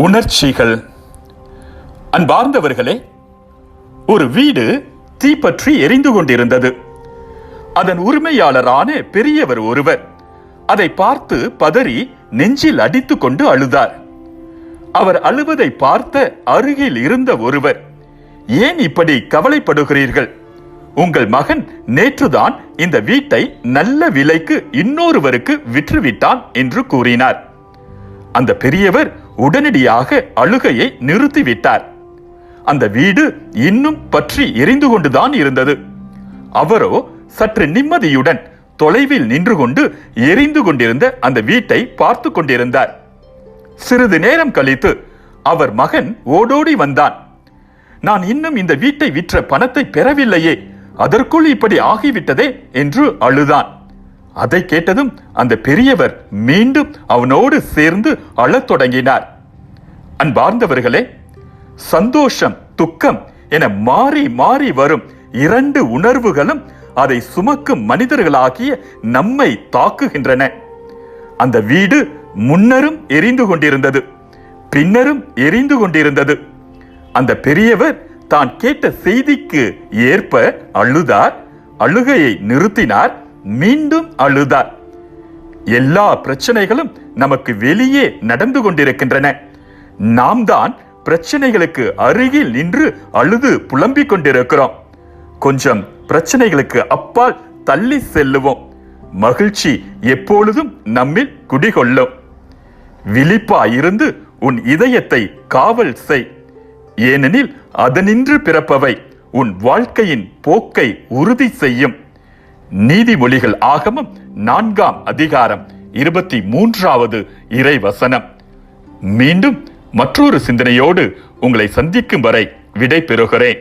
உணர்ச்சிகள். அன்பார்ந்தவர்களே, ஒரு வீடு தீப்பற்றி எரிந்து கொண்டிருந்தது. அதன் உரிமையாளரான பெரியவர் ஒருவர் அதை பார்த்து பதறி நெஞ்சில் அடித்துக் கொண்டு அழுதார். அவர் அழுவதை பார்த்த அருகில் இருந்த ஒருவர், ஏன் இப்படி கவலைப்படுகிறீர்கள்? உங்கள் மகன் நேற்றுதான் இந்த வீட்டை நல்ல விலைக்கு இன்னொருவருக்கு விற்றுவிட்டான் என்று கூறினார். அந்த பெரியவர் உடனடியாக அழுகையை நிறுத்திவிட்டார். அந்த வீடு இன்னும் பற்றி எரிந்து கொண்டுதான் இருந்தது. அவரோ சற்று நிம்மதியுடன் தொலைவில் நின்று கொண்டு எரிந்து கொண்டிருந்த அந்த வீட்டை பார்த்து கொண்டிருந்தார். சிறிது நேரம் கழித்து அவர் மகன் ஓடோடி வந்தான். நான் இன்னும் இந்த வீட்டை விற்ற பணத்தை பெறவில்லையே, அதற்குள் இப்படி ஆகிவிட்டதே என்று அழுதான். அதை கேட்டதும் அந்த பெரியவர் மீண்டும் அவனோடு சேர்ந்து அழத் தொடங்கினார். அன்பார்ந்தவர்களே, சந்தோஷம், துக்கம் என மாறி மாறி வரும் இரண்டு உணர்வுகளும் அதை சுமக்கும் மனிதர்களாகிய நம்மை தாக்குகின்றன. அந்த வீடு முன்னரும் எரிந்து கொண்டிருந்தது, பின்னரும் எரிந்து கொண்டிருந்தது. அந்த பெரியவர் தான் கேட்ட செய்திக்கு ஏற்ப அழுதார், அழுகையை நிறுத்தினார், மீண்டும் அழுதார். எல்லா பிரச்சனைகளும் நமக்கு வெளியே நடந்து கொண்டிருக்கின்றன. நாம் தான் பிரச்சனைகளுக்கு அருகில் நின்று அழுது புலம்பிக் கொண்டிருக்கிறோம். கொஞ்சம் பிரச்சனைகளுக்கு அப்பால் தள்ளி செல்லுவோம். மகிழ்ச்சி எப்பொழுதும் நம்மில் குடிகொள்ளும். விழிப்பாயிருந்து உன் இதயத்தை காவல் செய், ஏனெனில் அதனின்று பிறப்பவை உன் வாழ்க்கையின் போக்கை உறுதி செய்யும். நீதிமொழிகள் ஆகமம் 4ஆம் அதிகாரம் 23வது இறைவசனம். மீண்டும் மற்றொரு சிந்தனையோடு உங்களை சந்திக்கும் வரை விடை பெறுகிறேன்.